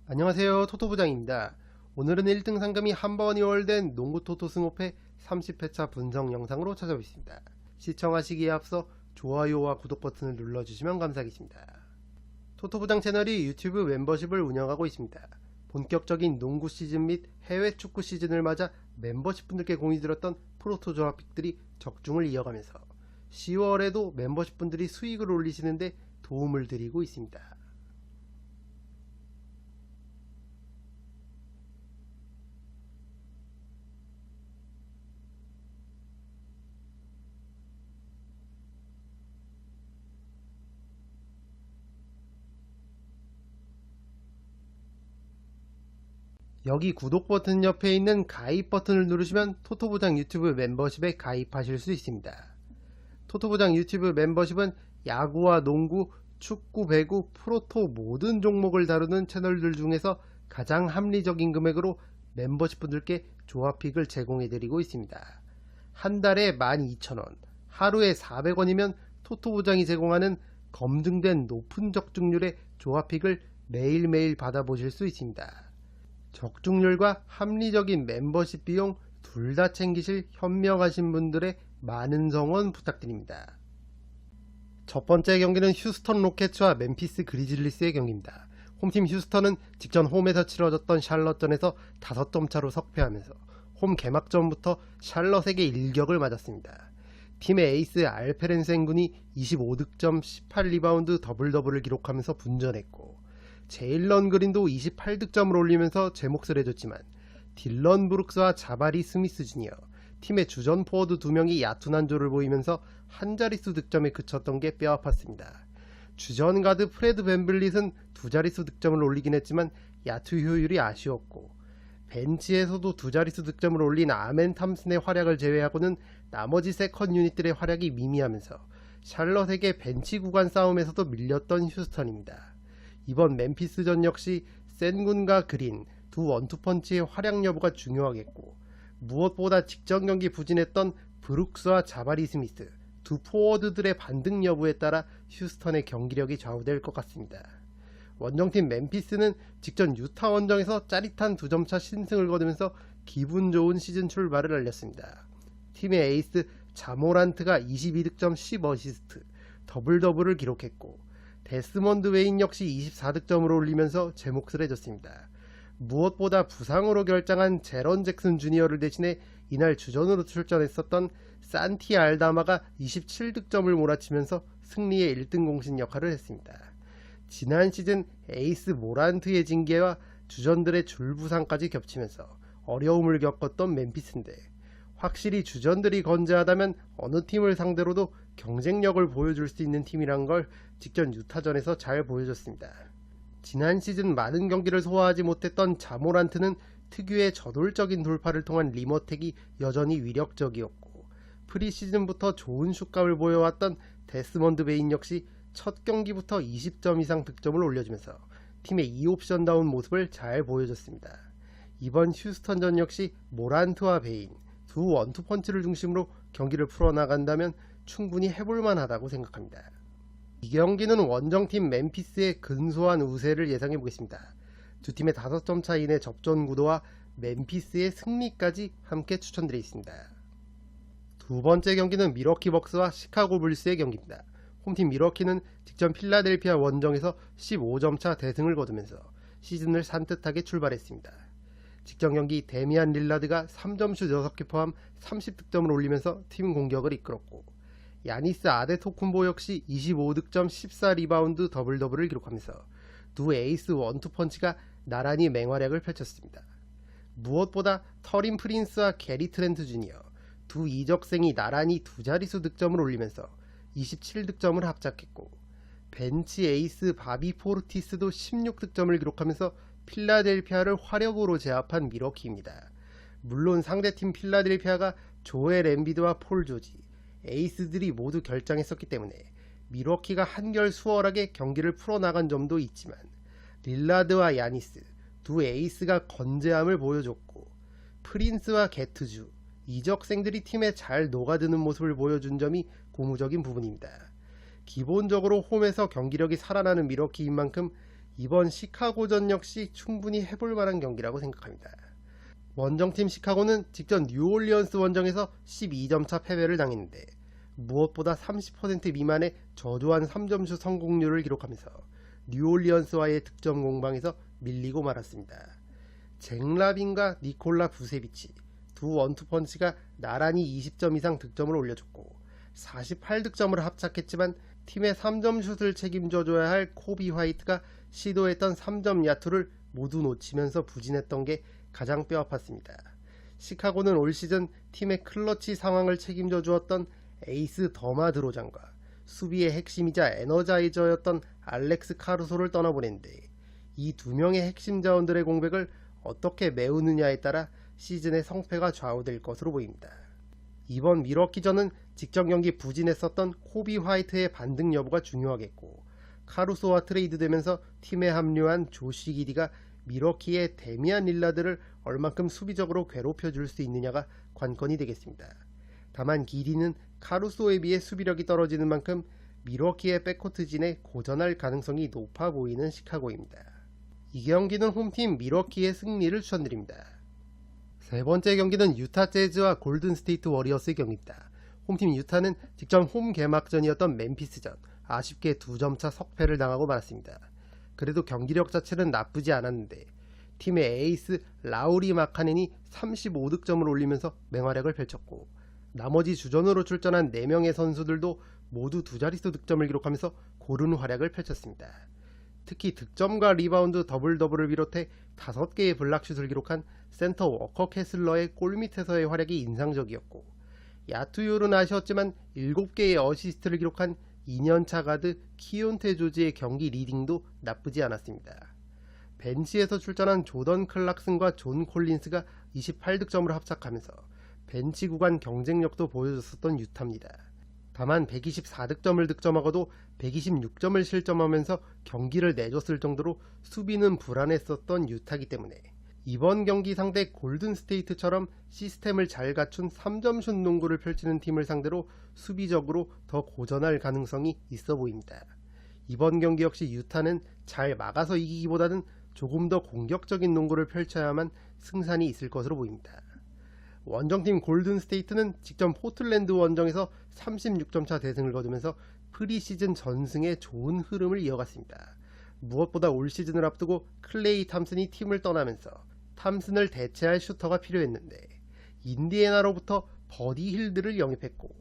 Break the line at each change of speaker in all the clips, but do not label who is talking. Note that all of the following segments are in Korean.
안녕하세요, 토토부장입니다. 오늘은 1등 상금이 한 번이 월된 농구 토토 승호패 30회차 분석 영상으로 찾아오겠습니다. 시청하시기에 앞서 좋아요와 구독 버튼을 눌러주시면 감사하겠습니다. 토토부장 채널이 유튜브 멤버십을 운영하고 있습니다. 본격적인 농구 시즌 및 해외 축구 시즌을 맞아 멤버십 분들께 공유드렸던 프로토 조합픽들이 적중을 이어가면서 10월에도 멤버십 분들이 수익을 올리시는데 도움을 드리고 있습니다. 여기 구독 버튼 옆에 있는 가입 버튼을 누르시면 토토부장 유튜브 멤버십에 가입하실 수 있습니다. 토토부장 유튜브 멤버십은 야구와 농구, 축구, 배구, 프로토 모든 종목을 다루는 채널들 중에서 가장 합리적인 금액으로 멤버십 분들께 조합픽을 제공해드리고 있습니다. 한 달에 12,000원, 하루에 400원이면 토토부장이 제공하는 검증된 높은 적중률의 조합픽을 매일매일 받아보실 수 있습니다. 적중률과 합리적인 멤버십 비용 둘 다 챙기실 현명하신 분들의 많은 성원 부탁드립니다. 첫 번째 경기는 휴스턴 로켓츠와 멤피스 그리즐리스의 경기입니다. 홈팀 휴스턴은 직전 홈에서 치러졌던 샬럿전에서 5점 차로 석패하면서 홈 개막전부터 샬럿에게 일격을 맞았습니다. 팀의 에이스 알페렌센 군이 25득점 18리바운드 더블더블을 기록하면서 분전했고, 제일런 그린도 28득점을 올리면서 제 몫을 해줬지만 딜런 브룩스와 자바리 스미스 주니어, 팀의 주전 포워드 2명이 얕은 한조를 보이면서 한 자릿수 득점에 그쳤던 게 뼈아팠습니다. 주전 가드 프레드 벤블릿은 두 자릿수 득점을 올리긴 했지만 야투 효율이 아쉬웠고, 벤치에서도 두 자릿수 득점을 올린 아멘 탐슨의 활약을 제외하고는 나머지 세컨 유닛들의 활약이 미미하면서 샬럿에게 벤치 구간 싸움에서도 밀렸던 휴스턴입니다. 이번 멤피스전 역시 센군과 그린 두 원투펀치의 활약 여부가 중요하겠고, 무엇보다 직전 경기 부진했던 브룩스와 자바리 스미스 두 포워드들의 반등 여부에 따라 휴스턴의 경기력이 좌우될 것 같습니다. 원정팀 멤피스는 직전 유타 원정에서 짜릿한 2점차 신승을 거두면서 기분 좋은 시즌 출발을 알렸습니다. 팀의 에이스 자모란트가 22득점 10어시스트 더블 더블을 기록했고, 데스먼드 웨인 역시 24득점을 올리면서 제 몫을 해줬습니다. 무엇보다 부상으로 결장한 제런 잭슨 주니어를 대신해 이날 주전으로 출전했었던 산티 알다마가 27득점을 몰아치면서 승리의 1등 공신 역할을 했습니다. 지난 시즌 에이스 모란트의 징계와 주전들의 줄부상까지 겹치면서 어려움을 겪었던 멤피스인데, 확실히 주전들이 건재하다면 어느 팀을 상대로도 경쟁력을 보여줄 수 있는 팀이란 걸 직전 유타전에서 잘 보여줬습니다. 지난 시즌 많은 경기를 소화하지 못했던 자모란트는 특유의 저돌적인 돌파를 통한 리머텍이 여전히 위력적이었고, 프리시즌부터 좋은 슛감을 보여왔던 데스먼드 베인 역시 첫 경기부터 20점 이상 득점을 올려주면서 팀의 2옵션다운 모습을 잘 보여줬습니다. 이번 휴스턴전 역시 모란트와 베인 두 원투펀치를 중심으로 경기를 풀어나간다면 충분히 해볼만 하다고 생각합니다. 이 경기는 원정팀 멤피스의 근소한 우세를 예상해보겠습니다. 두 팀의 5점 차이의 접전 구도와 멤피스의 승리까지 함께 추천드리겠습니다. 두 번째 경기는 미러키 벅스와 시카고 불스의 경기입니다. 홈팀 미러키는 직전 필라델피아 원정에서 15점 차 대승을 거두면서 시즌을 산뜻하게 출발했습니다. 직전 경기 데미안 릴라드가 3점슛 6개 포함 30득점을 올리면서 팀 공격을 이끌었고, 야니스 아데토쿤보 역시 25득점 14리바운드 더블더블을 기록하면서 두 에이스 원투펀치가 나란히 맹활약을 펼쳤습니다. 무엇보다 터린 프린스와 게리 트렌트 주니어 두 이적생이 나란히 두 자릿수 득점을 올리면서 27득점을 합작했고, 벤치 에이스 바비 포르티스도 16득점을 기록하면서 필라델피아를 화력으로 제압한 미러키입니다. 물론 상대팀 필라델피아가 조엘 엠비드와 폴 조지, 에이스들이 모두 결장했었기 때문에 미러키가 한결 수월하게 경기를 풀어나간 점도 있지만, 릴라드와 야니스 두 에이스가 건재함을 보여줬고, 프린스와 게트주 이적생들이 팀에 잘 녹아드는 모습을 보여준 점이 고무적인 부분입니다. 기본적으로 홈에서 경기력이 살아나는 미러키인 만큼 이번 시카고전 역시 충분히 해볼 만한 경기라고 생각합니다. 원정팀 시카고는 직전 뉴올리언스 원정에서 12점차 패배를 당했는데 무엇보다 30% 미만의 저조한 3점슛 성공률을 기록하면서 뉴올리언스와의 득점 공방에서 밀리고 말았습니다. 잭 라빈과 니콜라 부세비치 두 원투펀치가 나란히 20점 이상 득점을 올려줬고 48득점을 합작했지만 팀의 3점슛을 책임져줘야 할 코비 화이트가 시도했던 3점 야투를 모두 놓치면서 부진했던 게 가장 뼈아팠습니다. 시카고는 올 시즌 팀의 클러치 상황을 책임져 주었던 에이스 더마 드로잔과 수비의 핵심이자 에너자이저였던 알렉스 카루소를 떠나보냈는데 이 두 명의 핵심 자원들의 공백을 어떻게 메우느냐에 따라 시즌의 성패가 좌우될 것으로 보입니다. 이번 밀워키전은 직전 경기 부진했었던 코비 화이트의 반등 여부가 중요하겠고 카루소와 트레이드되면서 팀에 합류한 조시 기디가 밀워키의 데미안 릴라드를 얼만큼 수비적으로 괴롭혀줄 수 있느냐가 관건이 되겠습니다. 다만 기디는 카루소에 비해 수비력이 떨어지는 만큼 밀워키의 백코트진에 고전할 가능성이 높아 보이는 시카고입니다. 이 경기는 홈팀 밀워키의 승리를 추천드립니다. 세 번째 경기는 유타 재즈와 골든 스테이트 워리어스의 경기입니다. 홈팀 유타는 직전 홈 개막전이었던 멤피스전 아쉽게 2점차 석패를 당하고 말았습니다. 그래도 경기력 자체는 나쁘지 않았는데 팀의 에이스 라우리 마카넨이 35득점을 올리면서 맹활약을 펼쳤고 나머지 주전으로 출전한 4명의 선수들도 모두 두 자릿수 득점을 기록하면서 고른 활약을 펼쳤습니다. 특히 득점과 리바운드 더블더블을 비롯해 5개의 블락슛을 기록한 센터 워커 캐슬러의 골밑에서의 활약이 인상적이었고 야투율은 아쉬웠지만 7개의 어시스트를 기록한 2년차 가드 키온테 조지의 경기 리딩도 나쁘지 않았습니다. 벤치에서 출전한 조던 클락슨과 존 콜린스가 28득점을 합작하면서 벤치 구간 경쟁력도 보여줬었던 유타입니다. 다만 124득점을 득점하고도 126점을 실점하면서 경기를 내줬을 정도로 수비는 불안했었던 유타이기 때문에 이번 경기 상대 골든 스테이트처럼 시스템을 잘 갖춘 3점슛 농구를 펼치는 팀을 상대로 수비적으로 더 고전할 가능성이 있어 보입니다. 이번 경기 역시 유타는 잘 막아서 이기기보다는 조금 더 공격적인 농구를 펼쳐야만 승산이 있을 것으로 보입니다. 원정팀 골든 스테이트는 직전 포틀랜드 원정에서 36점차 대승을 거두면서 프리시즌 전승에 좋은 흐름을 이어갔습니다. 무엇보다 올 시즌을 앞두고 클레이 탐슨이 팀을 떠나면서 탐슨을 대체할 슈터가 필요했는데 인디애나로부터 버디 hil드를 영입했고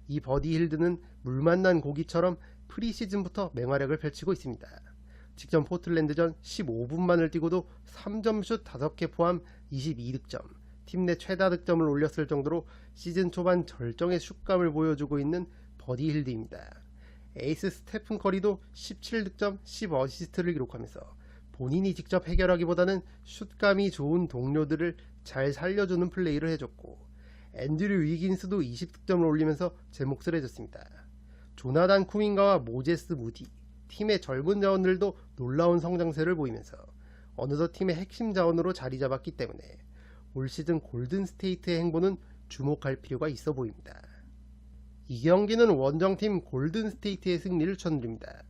이 버디 hil드는 물 만난 고기처럼 프리시즌부터 맹활약을 펼치고 있습니다. 직전 포틀랜드전 15분만을 뛰고도 3점슛 5개 포함 22득점, 팀 내 최다 득점을 올렸을 정도로 시즌 초반 절정의 슛감을 보여주고 있는 버디 hil드입니다. 에이스 스테픈 커리도 17득점 10어시스트를 기록하면서 본인이 직접 해결하기보다는 슛감이 좋은 동료들을 잘 살려주는 플레이를 해줬고 앤드류 위긴스도 20득점을 올리면서 제 몫을 해줬습니다. 조나단 쿠민가와 모제스 무디, 팀의 젊은 자원들도 놀라운 성장세를 보이면서 어느덧 팀의 핵심 자원으로 자리 잡았기 때문에 올 시즌 골든 스테이트의 행보는 주목할 필요가 있어 보입니다. 이 경기는 원정팀 골든 스테이트의 승리를 추천드립니다.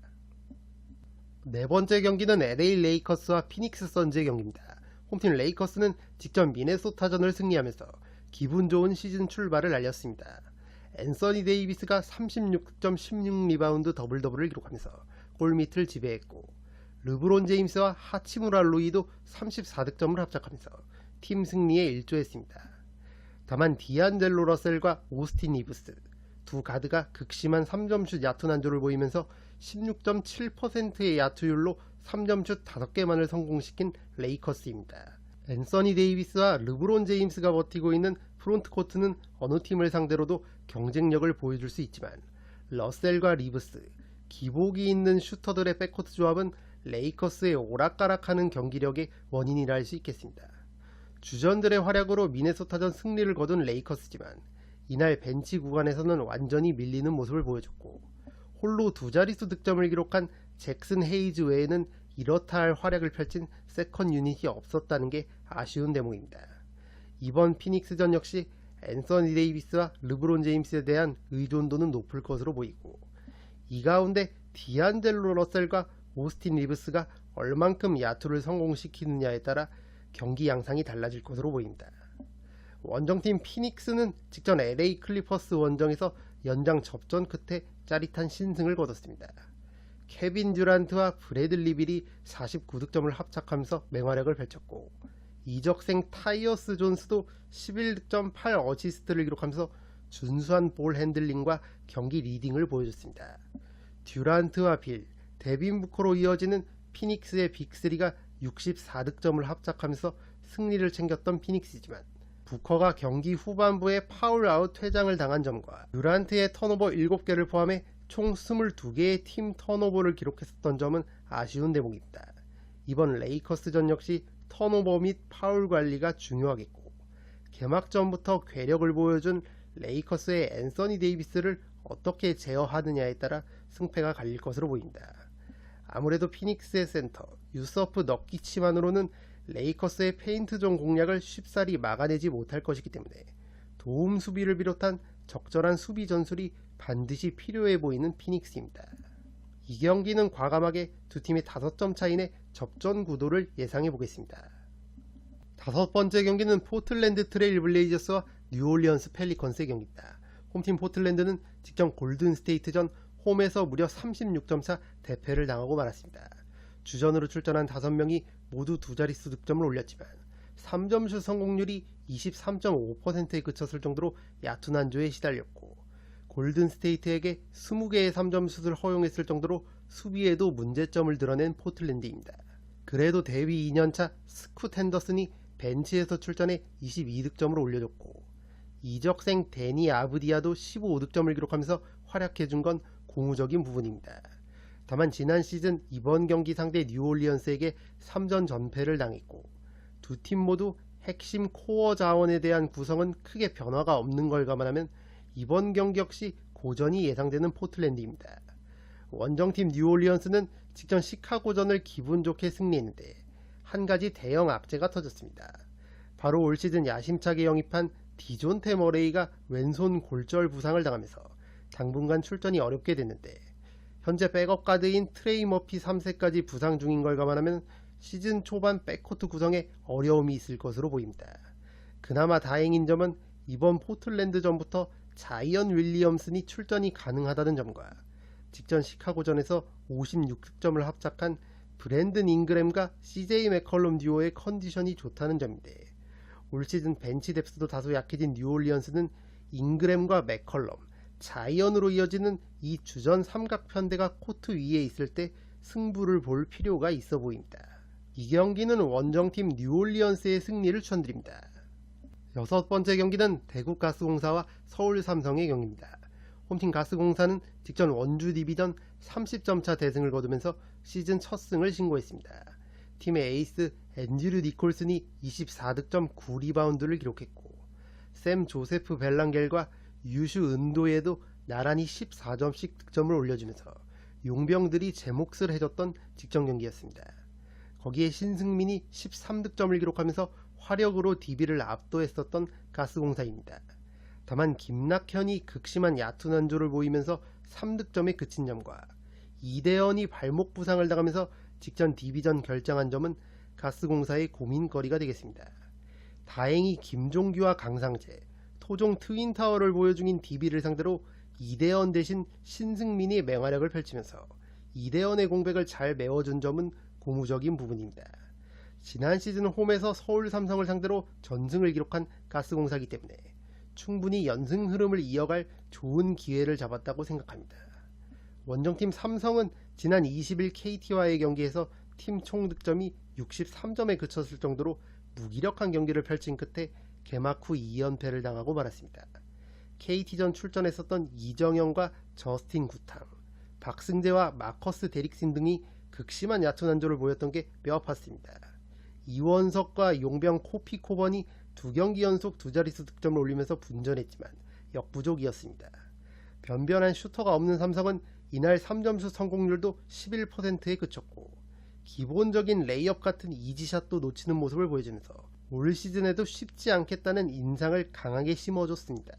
네 번째 경기는 LA 레이커스와 피닉스 선즈의 경기입니다. 홈팀 레이커스는 직전 미네소타전을 승리하면서 기분 좋은 시즌 출발을 알렸습니다. 앤서니 데이비스가 36득점 16리바운드 더블더블을 기록하면서 골밑을 지배했고 르브론 제임스와 하치무라 루이도 34득점을 합작하면서 팀 승리에 일조했습니다. 다만 디안젤로 러셀과 오스틴 리브스 두 가드가 극심한 3점슛 야투 난조를 보이면서 16.7%의 야투율로 3점슛 5개만을 성공시킨 레이커스입니다. 앤서니 데이비스와 르브론 제임스가 버티고 있는 프론트코트는 어느 팀을 상대로도 경쟁력을 보여줄 수 있지만 러셀과 리브스, 기복이 있는 슈터들의 백코트 조합은 레이커스의 오락가락하는 경기력의 원인이라 할 수 있겠습니다. 주전들의 활약으로 미네소타전 승리를 거둔 레이커스지만 이날 벤치 구간에서는 완전히 밀리는 모습을 보여줬고 홀로 두 자릿수 득점을 기록한 잭슨 헤이즈 외에는 이렇다 할 활약을 펼친 세컨 유닛이 없었다는 게 아쉬운 대목입니다. 이번 피닉스전 역시 앤서니 데이비스와 르브론 제임스에 대한 의존도는 높을 것으로 보이고 이 가운데 디안젤로 러셀과 오스틴 리브스가 얼만큼 야투를 성공시키느냐에 따라 경기 양상이 달라질 것으로 보입니다. 원정팀 피닉스는 직전 LA 클리퍼스 원정에서 연장 접전 끝에 짜릿한 신승을 거뒀습니다. 케빈 듀란트와 브래들리 빌이 49득점을 합작하면서 맹활약을 펼쳤고, 이적생 타이어스 존스도 11득점 8어시스트를 기록하면서 준수한 볼 핸들링과 경기 리딩을 보여줬습니다. 듀란트와 빌, 데빈 부커로 이어지는 피닉스의 빅3가 64득점을 합작하면서 승리를 챙겼던 피닉스지만, 부커가 경기 후반부에 파울 아웃 퇴장을 당한 점과 듀란트의 턴오버 7개를 포함해 총 22개의 팀 턴오버를 기록했었던 점은 아쉬운 대목입니다. 이번 레이커스전 역시 턴오버 및 파울 관리가 중요하겠고, 개막전부터 괴력을 보여준 레이커스의 앤서니 데이비스를 어떻게 제어하느냐에 따라 승패가 갈릴 것으로 보입니다. 아무래도 피닉스의 센터 유서프 너키치만으로는 레이커스의 페인트존 공략을 쉽사리 막아내지 못할 것이기 때문에 도움 수비를 비롯한 적절한 수비 전술이 반드시 필요해 보이는 피닉스입니다. 이 경기는 과감하게 두 팀의 5점 차이 내 접전 구도를 예상해 보겠습니다. 다섯 번째 경기는 포틀랜드 트레일 블레이저스와 뉴올리언스 펠리컨스의 경기입니다. 홈팀 포틀랜드는 직전 골든스테이트전 홈에서 무려 36점 차 대패를 당하고 말았습니다. 주전으로 출전한 5명이 모두 두 자릿수 득점을 올렸지만 3점슛 성공률이 23.5%에 그쳤을 정도로 얕은 한조에 시달렸고, 골든스테이트에게 20개의 3점슛을 허용했을 정도로 수비에도 문제점을 드러낸 포틀랜드입니다. 그래도 데뷔 2년차 스쿠 텐더슨이 벤치에서 출전해 22득점을 올려줬고, 이적생 데니 아브디아도 15득점을 기록하면서 활약해준 건 고무적인 부분입니다. 다만 지난 시즌 이번 경기 상대 뉴올리언스에게 3전 전패를 당했고, 두 팀 모두 핵심 코어 자원에 대한 구성은 크게 변화가 없는 걸 감안하면 이번 경기 역시 고전이 예상되는 포틀랜드입니다. 원정팀 뉴올리언스는 직전 시카고전을 기분 좋게 승리했는데 한 가지 대형 악재가 터졌습니다. 바로 올 시즌 야심차게 영입한 디존테 머레이가 왼손 골절 부상을 당하면서 당분간 출전이 어렵게 됐는데, 현재 백업 가드인 트레이 머피 3세까지 부상 중인 걸 감안하면 시즌 초반 백코트 구성에 어려움이 있을 것으로 보입니다. 그나마 다행인 점은 이번 포틀랜드전부터 자이언 윌리엄슨이 출전이 가능하다는 점과 직전 시카고전에서 56득점을 합작한 브랜든 잉그램과 CJ 맥컬럼 듀오의 컨디션이 좋다는 점인데, 올 시즌 벤치 뎁스도 다소 약해진 뉴올리언스는 잉그램과 맥컬럼, 자이언으로 이어지는 이 주전 삼각편대가 코트 위에 있을 때 승부를 볼 필요가 있어 보입니다. 이 경기는 원정팀 뉴올리언스의 승리를 추천드립니다. 여섯 번째 경기는 대구가스공사와 서울삼성의 경기입니다. 홈팀 가스공사는 직전 원주 디비전 30점 차 대승을 거두면서 시즌 첫 승을 신고했습니다. 팀의 에이스 앤드류 니콜슨이 24득점 9리바운드를 기록했고, 샘 조세프 벨랑겔과 유슈 은도에도 나란히 14점씩 득점을 올려주면서 용병들이 제 몫을 해줬던 직전 경기였습니다. 거기에 신승민이 13득점을 기록하면서 화력으로 DB를 압도했었던 가스공사입니다. 다만 김낙현이 극심한 얕은 한조를 보이면서 3득점에 그친 점과 이대현이 발목 부상을 당하면서 직전 DB전 결정한 점은 가스공사의 고민거리가 되겠습니다. 다행히 김종규와 강상재, 토종 트윈타워를 보여 중인 DB를 상대로 이대현 대신 신승민이 맹활약을 펼치면서 이대현의 공백을 잘 메워준 점은 고무적인 부분입니다. 지난 시즌 홈에서 서울 삼성을 상대로 전승을 기록한 가스공사이기 때문에 충분히 연승 흐름을 이어갈 좋은 기회를 잡았다고 생각합니다. 원정팀 삼성은 지난 20일 KT와의 경기에서 팀 총 득점이 63점에 그쳤을 정도로 무기력한 경기를 펼친 끝에 개막 후 2연패를 당하고 말았습니다. KT전 출전했었던 이정현과 저스틴 구탕, 박승재와 마커스 데릭슨 등이 극심한 얕은 한조를 보였던 게 뼈아팠습니다. 이원석과 용병 코피 코번이 두 경기 연속 두 자릿수 득점을 올리면서 분전했지만 역부족이었습니다. 변변한 슈터가 없는 삼성은 이날 3점슛 성공률도 11%에 그쳤고, 기본적인 레이업 같은 이지샷도 놓치는 모습을 보여주면서 올 시즌에도 쉽지 않겠다는 인상을 강하게 심어줬습니다.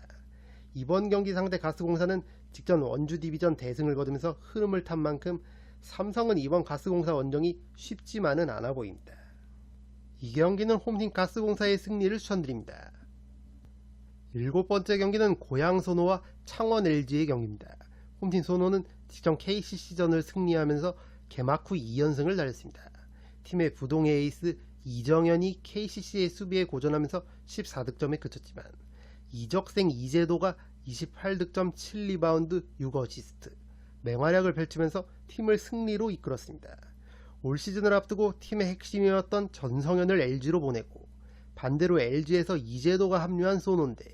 이번 경기 상대 가스공사는 직전 원주 디비전 대승을 거두면서 흐름을 탄 만큼 삼성은 이번 가스공사 원정이 쉽지만은 않아 보입니다. 이 경기는 홈팀 가스공사의 승리를 추천드립니다. 7번째 경기는 고양 소노와 창원 LG의 경기입니다. 홈팀 소노는 직전 KCC전을 승리하면서 개막 후 2연승을 달렸습니다. 팀의 부동의 에이스 이정현이 KCC의 수비에 고전하면서 14득점에 그쳤지만 이적생 이재도가 28득점 7리바운드 6어시스트 맹활약을 펼치면서 팀을 승리로 이끌었습니다. 올 시즌을 앞두고 팀의 핵심이었던 전성현을 LG로 보내고 반대로 LG에서 이재도가 합류한 소노인데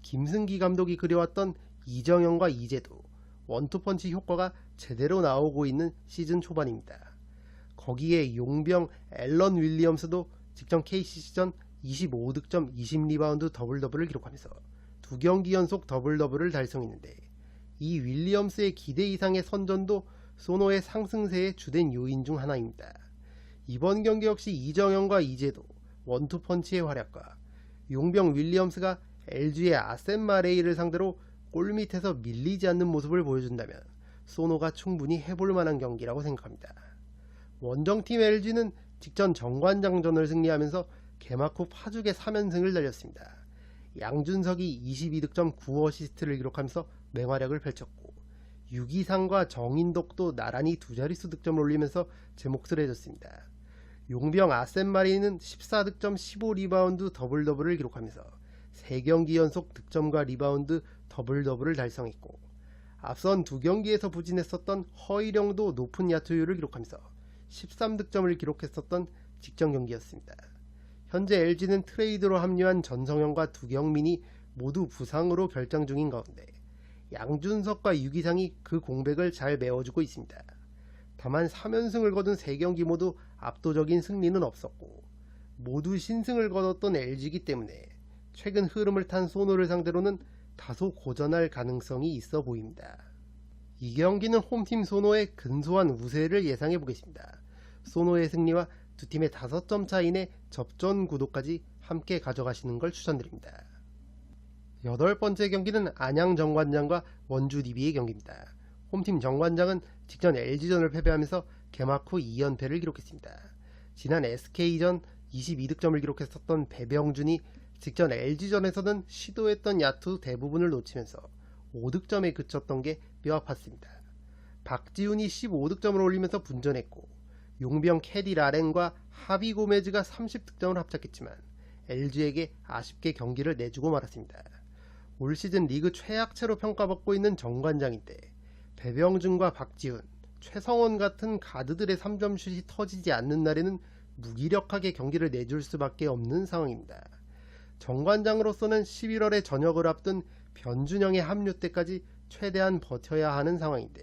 김승기 감독이 그려왔던 이정현과 이재도 원투펀치 효과가 제대로 나오고 있는 시즌 초반입니다. 거기에 용병 앨런 윌리엄스도 직전 KCC전 25득점 20리바운드 더블더블을 기록하면서 2경기 연속 더블더블을 달성했는데 이 윌리엄스의 기대 이상의 선전도 소노의 상승세의 주된 요인 중 하나입니다. 이번 경기 역시 이정현과 이재도 원투펀치의 활약과 용병 윌리엄스가 LG의 아셈 마레이를 상대로 골밑에서 밀리지 않는 모습을 보여준다면 소노가 충분히 해볼 만한 경기라고 생각합니다. 원정팀 LG는 직전 정관장전을 승리하면서 개막 후 파죽의 3연승을 달렸습니다. 양준석이 22득점 9어시스트를 기록하면서 맹활약을 펼쳤고 유기상과 정인덕도 나란히 두 자릿수 득점을 올리면서 제 몫을 해줬습니다. 용병 아셈 마레이는 14득점 15리바운드 더블더블을 기록하면서 3경기 연속 득점과 리바운드 더블더블을 달성했고 앞선 2경기에서 부진했었던 허일영도 높은 야투율을 기록하면서 13득점을 기록했었던 직전 경기였습니다. 현재 LG는 트레이드로 합류한 전성현과 두경민이 모두 부상으로 결장 중인 가운데 양준석과 유기상이 그 공백을 잘 메워주고 있습니다. 다만 3연승을 거둔 3경기 모두 압도적인 승리는 없었고 모두 신승을 거뒀던 LG이기 때문에 최근 흐름을 탄 소노를 상대로는 다소 고전할 가능성이 있어 보입니다. 이 경기는 홈팀 소노의 근소한 우세를 예상해 보겠습니다. 소노의 승리와 두 팀의 5점 차 이내 접전 구도까지 함께 가져가시는 걸 추천드립니다. 8번째 경기는 안양 정관장과 원주 DB의 경기입니다. 홈팀 정관장은 직전 LG전을 패배하면서 개막 후 2연패를 기록했습니다. 지난 SK전 22득점을 기록했었던 배병준이 직전 LG전에서는 시도했던 야투 대부분을 놓치면서 5득점에 그쳤던 게 뼈아팠습니다. 박지훈이 15득점을 올리면서 분전했고 용병 캐디 라렌과 하비 고메즈가 30득점을 합작했지만 LG에게 아쉽게 경기를 내주고 말았습니다. 올 시즌 리그 최악체로 평가받고 있는 정관장인데 배병준과 박지훈, 최성원 같은 가드들의 3점슛이 터지지 않는 날에는 무기력하게 경기를 내줄 수밖에 없는 상황입니다. 정관장으로서는 11월에 전역을 앞둔 변준영의 합류 때까지 최대한 버텨야 하는 상황인데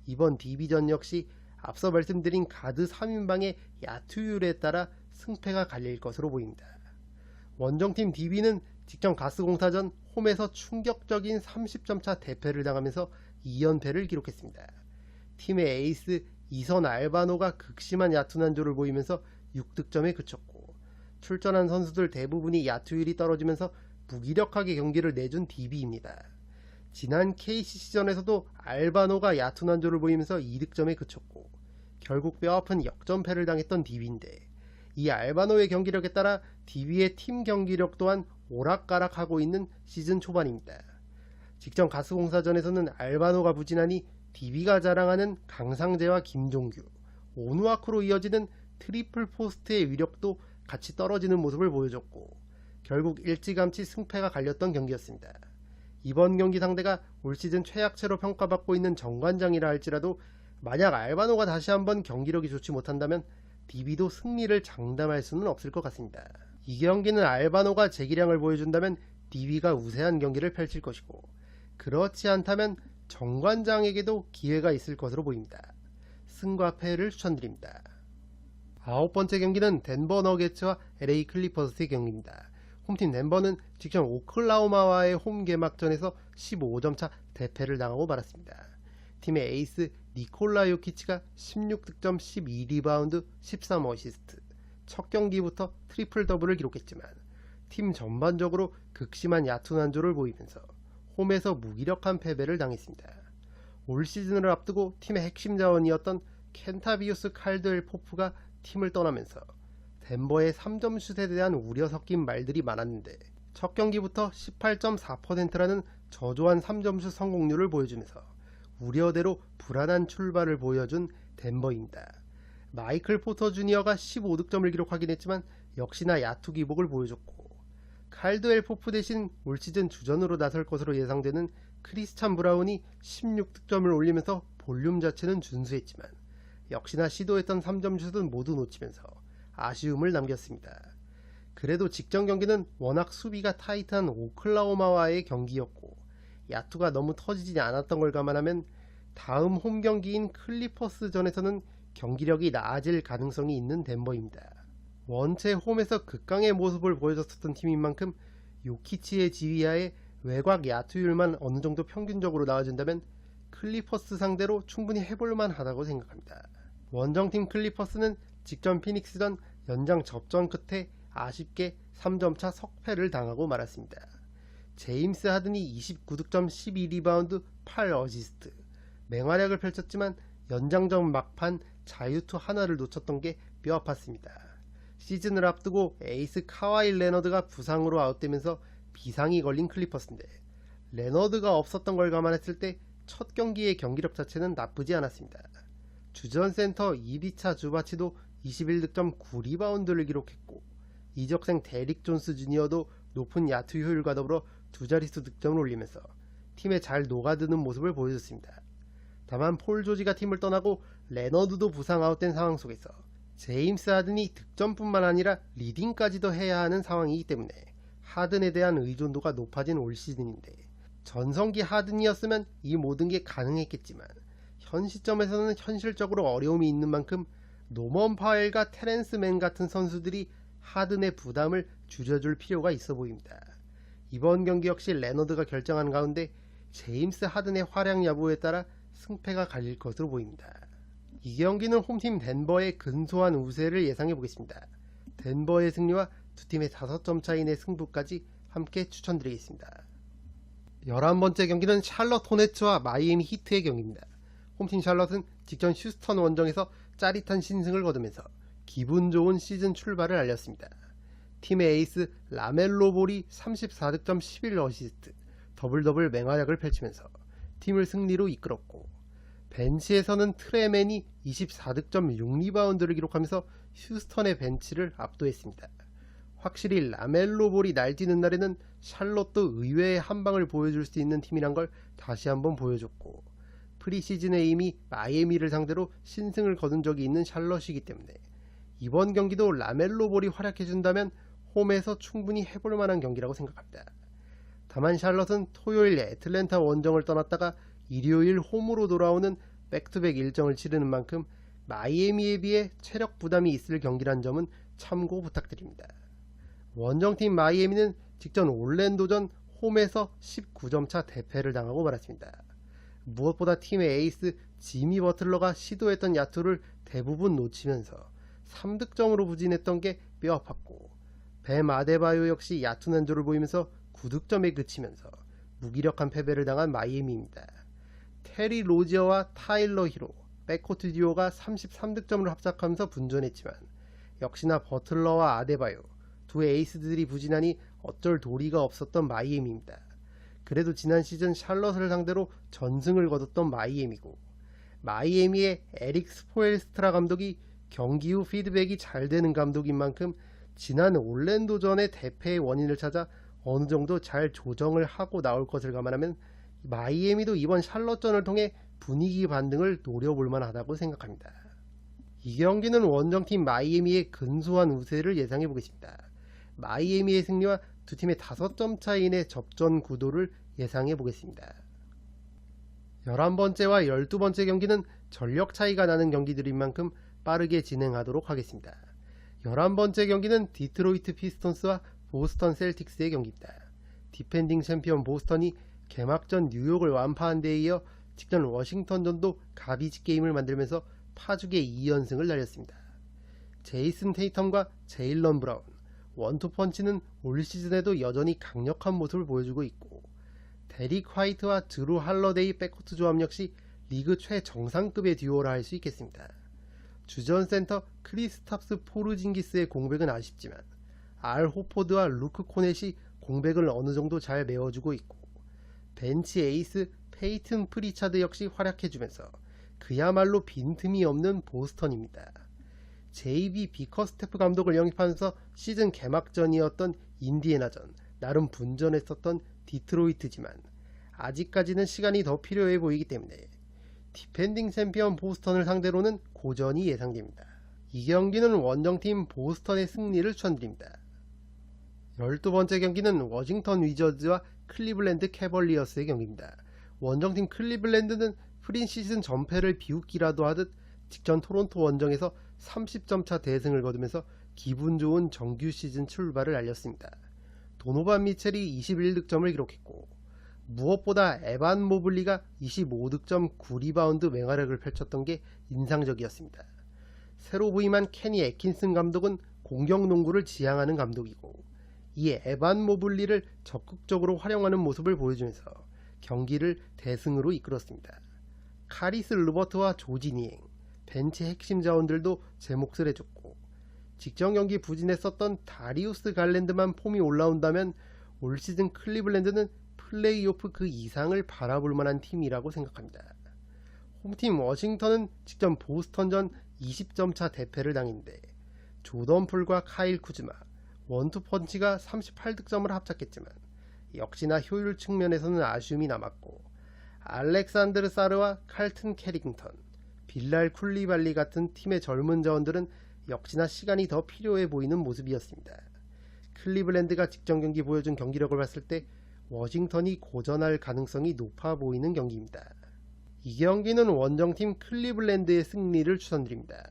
이번 DB전 역시 앞서 말씀드린 가드 3인방의 야투율에 따라 승패가 갈릴 것으로 보입니다. 원정팀 DB는 직전 가스공사전 홈에서 충격적인 30점차 대패를 당하면서 2연패를 기록했습니다. 팀의 에이스 이선 알바노가 극심한 야투 난조를 보이면서 6득점에 그쳤고 출전한 선수들 대부분이 야투율이 떨어지면서 무기력하게 경기를 내준 DB입니다. 지난 KCC전에서도 알바노가 야투 난조를 보이면서 2득점에 그쳤고 결국 뼈아픈 역전패를 당했던 DB인데 이 알바노의 경기력에 따라 DB의 팀 경기력 또한 오락가락하고 있는 시즌 초반입니다. 직전 가스공사전에서는 알바노가 부진하니 DB가 자랑하는 강상재와 김종규, 오누아쿠로 이어지는 트리플 포스트의 위력도 같이 떨어지는 모습을 보여줬고 결국 일찌감치 승패가 갈렸던 경기였습니다. 이번 경기 상대가 올 시즌 최약체로 평가받고 있는 정관장이라 할지라도 만약 알바노가 다시 한번 경기력이 좋지 못한다면 DB도 승리를 장담할 수는 없을 것 같습니다. 이 경기는 알바노가 재기량을 보여준다면 DB가 우세한 경기를 펼칠 것이고 그렇지 않다면 정관장에게도 기회가 있을 것으로 보입니다. 승과 패를 추천드립니다. 9번째 경기는 덴버 너게츠와 LA 클리퍼스의 경기입니다. 홈팀 덴버는 직전 오클라호마와의 홈 개막전에서 15점차 대패를 당하고 말았습니다. 팀의 에이스 니콜라 요키치가 16득점 12리바운드 13어시스트 첫 경기부터 트리플 더블을 기록했지만 팀 전반적으로 극심한 야투 난조를 보이면서 홈에서 무기력한 패배를 당했습니다. 올 시즌을 앞두고 팀의 핵심 자원이었던 켄타비우스 칼드웰 포프가 팀을 떠나면서 덴버의 3점 슛에 대한 우려 섞인 말들이 많았는데 첫 경기부터 18.4%라는 저조한 3점슛 성공률을 보여주면서 우려대로 불안한 출발을 보여준 덴버입니다. 마이클 포터 주니어가 15득점을 기록하긴 했지만 역시나 야투 기복을 보여줬고, 칼드웰 포프 대신 올 시즌 주전으로 나설 것으로 예상되는 크리스찬 브라운이 16득점을 올리면서 볼륨 자체는 준수했지만 역시나 시도했던 3점슛은 모두 놓치면서 아쉬움을 남겼습니다. 그래도 직전 경기는 워낙 수비가 타이트한 오클라호마와의 경기였고 야투가 너무 터지지 않았던 걸 감안하면 다음 홈 경기인 클리퍼스전에서는 경기력이 나아질 가능성이 있는 덴버입니다. 원체 홈에서 극강의 모습을 보여줬었던 팀인 만큼 요키치의 지휘하에 외곽 야투율만 어느 정도 평균적으로 나와준다면 클리퍼스 상대로 충분히 해볼만 하다고 생각합니다. 원정팀 클리퍼스는 직전 피닉스전 연장 접전 끝에 아쉽게 3점차 석패를 당하고 말았습니다. 제임스 하든이 29득점 12리바운드 8어시스트 맹활약을 펼쳤지만 연장전 막판 자유투 하나를 놓쳤던 게 뼈아팠습니다. 시즌을 앞두고 에이스 카와이 레너드가 부상으로 아웃되면서 비상이 걸린 클리퍼스인데 레너드가 없었던 걸 감안했을 때 첫 경기의 경기력 자체는 나쁘지 않았습니다. 주전 센터 이비차 주바치도 21득점 9리바운드를 기록했고 이적생 데릭 존스 주니어도 높은 야투 효율과 더불어 두 자릿수 득점을 올리면서 팀에 잘 녹아드는 모습을 보여줬습니다. 다만 폴 조지가 팀을 떠나고 레너드도 부상 아웃된 상황 속에서 제임스 하든이 득점뿐만 아니라 리딩까지도 해야 하는 상황이기 때문에 하든에 대한 의존도가 높아진 올 시즌인데, 전성기 하든이었으면 이 모든 게 가능했겠지만 현 시점에서는 현실적으로 어려움이 있는 만큼 노먼 파웰과 테렌스 맨 같은 선수들이 하든의 부담을 줄여줄 필요가 있어 보입니다. 이번 경기 역시 레너드가 결정한 가운데 제임스 하든의 활약 여부에 따라 승패가 갈릴 것으로 보입니다. 이 경기는 홈팀 덴버의 근소한 우세를 예상해 보겠습니다. 덴버의 승리와 두 팀의 5점 차이 내 승부까지 함께 추천드리겠습니다. 11번째 경기는 샬럿 호네츠와 마이애미 히트의 경기입니다. 홈팀 샬럿은 직전 휴스턴 원정에서 짜릿한 신승을 거두면서 기분 좋은 시즌 출발을 알렸습니다. 팀의 에이스 라멜로 볼이 34득점 11어시스트 더블더블 맹활약을 펼치면서 팀을 승리로 이끌었고, 벤치에서는 트레맨이 24득점 6리바운드를 기록하면서 휴스턴의 벤치를 압도했습니다. 확실히 라멜로 볼이 날뛰는 날에는 샬롯도 의외의 한방을 보여줄 수 있는 팀이란 걸 다시 한번 보여줬고, 프리시즌에 이미 마이애미를 상대로 신승을 거둔 적이 있는 샬롯이기 때문에 이번 경기도 라멜로 볼이 활약해준다면 홈에서 충분히 해볼 만한 경기라고 생각합니다. 다만 샬롯은 토요일 애틀랜타 원정을 떠났다가 일요일 홈으로 돌아오는 백투백 일정을 치르는 만큼 마이애미에 비해 체력 부담이 있을 경기란 점은 참고 부탁드립니다. 원정팀 마이애미는 직전 올랜도전 홈에서 19점차 대패를 당하고 말았습니다. 무엇보다 팀의 에이스 지미 버틀러가 시도했던 야투를 대부분 놓치면서 3득점으로 부진했던 게 뼈아팠고, 뱀 아데바요 역시 야투 난조를 보이면서 9득점에 그치면서 무기력한 패배를 당한 마이애미입니다. 테리 로지어와 타일러 히로, 백코트 듀오가 33득점을 합작하면서 분전했지만 역시나 버틀러와 아데바요 두 에이스들이 부진하니 어쩔 도리가 없었던 마이애미입니다. 그래도 지난 시즌 샬럿을 상대로 전승을 거뒀던 마이애미고, 마이애미의 에릭 스포엘스트라 감독이 경기 후 피드백이 잘 되는 감독인 만큼 지난 올랜도전의 대패의 원인을 찾아 어느 정도 잘 조정을 하고 나올 것을 감안하면 마이애미도 이번 샬럿전을 통해 분위기 반등을 노려볼 만하다고 생각합니다. 이 경기는 원정팀 마이애미의 근소한 우세를 예상해 보겠습니다. 마이애미의 승리와 두 팀의 5점 차이의 접전 구도를 예상해 보겠습니다. 11번째와 12번째 경기는 전력 차이가 나는 경기들인 만큼 빠르게 진행하도록 하겠습니다. 11번째 경기는 디트로이트 피스톤스와 보스턴 셀틱스의 경기입니다. 디펜딩 챔피언 보스턴이 개막전 뉴욕을 완파한 데에 이어 직전 워싱턴전도 가비지 게임을 만들면서 파죽의 2연승을 날렸습니다. 제이슨 테이텀과 제일런 브라운, 원투펀치는 올 시즌에도 여전히 강력한 모습을 보여주고 있고, 데릭 화이트와 드루 할러데이 백코트 조합 역시 리그 최정상급의 듀오라 할 수 있겠습니다. 주전 센터 크리스탑스 포르징기스의 공백은 아쉽지만 알 호포드와 루크 코넷이 공백을 어느 정도 잘 메워주고 있고, 벤치 에이스 페이튼 프리차드 역시 활약해주면서 그야말로 빈틈이 없는 보스턴입니다. JB 비커스테프 감독을 영입하면서 시즌 개막전이었던 인디애나전, 나름 분전했었던 디트로이트지만 아직까지는 시간이 더 필요해 보이기 때문에 디펜딩 챔피언 보스턴을 상대로는 고전이 예상됩니다. 이 경기는 원정팀 보스턴의 승리를 추천드립니다. 12번째 경기는 워싱턴 위저즈와 클리블랜드 캐벌리어스의 경기입니다. 원정팀 클리블랜드는 프리시즌 전패를 비웃기라도 하듯 직전 토론토 원정에서 30점 차 대승을 거두면서 기분 좋은 정규 시즌 출발을 알렸습니다. 도노반 미첼이 21득점을 기록했고, 무엇보다 에반 모블리가 25득점 9리바운드 맹활약을 펼쳤던 게 인상적이었습니다. 새로 부임한 케니 애킨슨 감독은 공격 농구를 지향하는 감독이고, 이 에반 모블리를 적극적으로 활용하는 모습을 보여주면서 경기를 대승으로 이끌었습니다. 카리스 르버트와 조지 니엥, 벤치 핵심 자원들도 제 몫을 해줬고, 직전 경기 부진했었던 다리우스 갈랜드만 폼이 올라온다면 올 시즌 클리블랜드는 플레이오프 그 이상을 바라볼 만한 팀이라고 생각합니다. 홈팀 워싱턴은 직전 보스턴전 20점 차 대패를 당했는데, 조던 풀과 카일 쿠즈마, 원투펀치가 38득점을 합작했지만 역시나 효율 측면에서는 아쉬움이 남았고, 알렉산드르 사르와 칼튼 캐링턴, 빌랄 쿨리발리 같은 팀의 젊은 자원들은 역시나 시간이 더 필요해 보이는 모습이었습니다. 클리블랜드가 직전 경기 보여준 경기력을 봤을 때 워싱턴이 고전할 가능성이 높아 보이는 경기입니다. 이 경기는 원정팀 클리블랜드의 승리를 추천드립니다.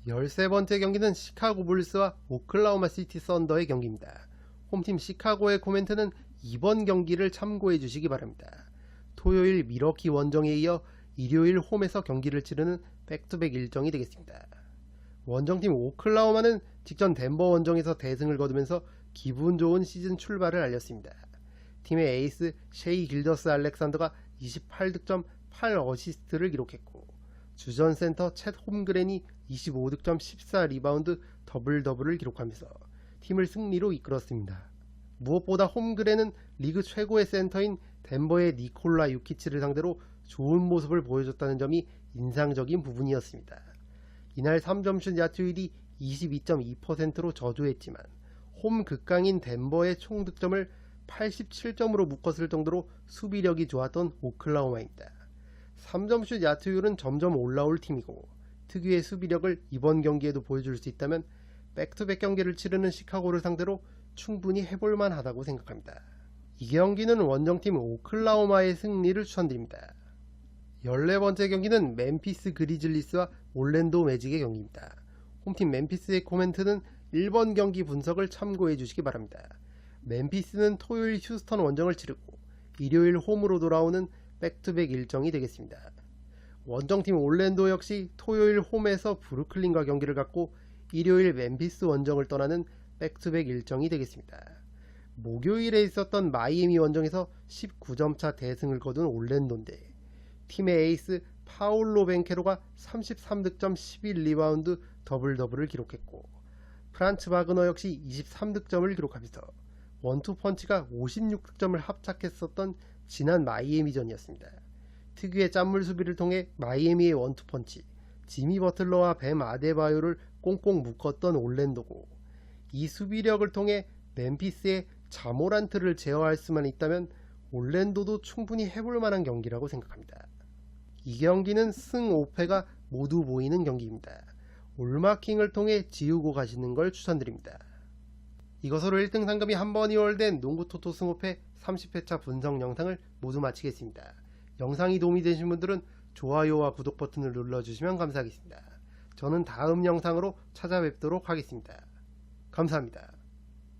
13번째 경기는 시카고 불스와 오클라호마 시티 썬더의 경기입니다. 홈팀 시카고의 코멘트는 이번 경기를 참고해 주시기 바랍니다. 토요일 미러키 원정에 이어 일요일 홈에서 경기를 치르는 백투백 일정이 되겠습니다. 원정팀 오클라호마는 직전 덴버 원정에서 대승을 거두면서 기분 좋은 시즌 출발을 알렸습니다. 팀의 에이스 셰이 길더스 알렉산더가 28득점 8어시스트를 기록했고, 주전 센터 챗 홈그렌이 25득점 14리바운드 더블더블을 기록하면서 팀을 승리로 이끌었습니다. 무엇보다 홈그렌은 리그 최고의 센터인 덴버의 니콜라 유키치를 상대로 좋은 모습을 보여줬다는 점이 인상적인 부분이었습니다. 이날 3점슛 야투율이 22.2%로 저조했지만 홈 극강인 덴버의 총 득점을 87점으로 묶었을 정도로 수비력이 좋았던 오클라호마입니다. 3점슛 야투율은 점점 올라올 팀이고, 특유의 수비력을 이번 경기에도 보여줄 수 있다면 백투백 경기를 치르는 시카고를 상대로 충분히 해볼만 하다고 생각합니다. 이 경기는 원정팀 오클라호마의 승리를 추천드립니다. 14번째 경기는 멤피스 그리즐리스와 올랜도 매직의 경기입니다. 홈팀 멤피스의 코멘트는 1번 경기 분석을 참고해 주시기 바랍니다. 멤피스는 토요일 휴스턴 원정을 치르고 일요일 홈으로 돌아오는 백투백 일정이 되겠습니다. 원정팀 올랜도 역시 토요일 홈에서 브루클린과 경기를 갖고 일요일 멤피스 원정을 떠나는 백투백 일정이 되겠습니다. 목요일에 있었던 마이애미 원정에서 19점 차 대승을 거둔 올랜도인데, 팀의 에이스 파울로 벤케로가 33득점 11리바운드 더블더블을 기록했고, 프란츠 바그너 역시 23득점을 기록하면서 원투펀치가 56득점을 합작했었던 지난 마이애미전이었습니다. 특유의 짠물 수비를 통해 마이애미의 원투펀치, 지미 버틀러와 뱀 아데바요를 꽁꽁 묶었던 올랜도고, 이 수비력을 통해 멤피스의 자모란트를 제어할 수만 있다면 올랜도도 충분히 해볼 만한 경기라고 생각합니다. 이 경기는 승 5패가 모두 보이는 경기입니다. 올마킹을 통해 지우고 가시는 걸 추천드립니다. 이것으로 1등 상금이 한 번 이월된 농구토토 승5패 30회차 분석 영상을 모두 마치겠습니다. 영상이 도움이 되신 분들은 좋아요와 구독 버튼을 눌러주시면 감사하겠습니다. 저는 다음 영상으로 찾아뵙도록 하겠습니다. 감사합니다.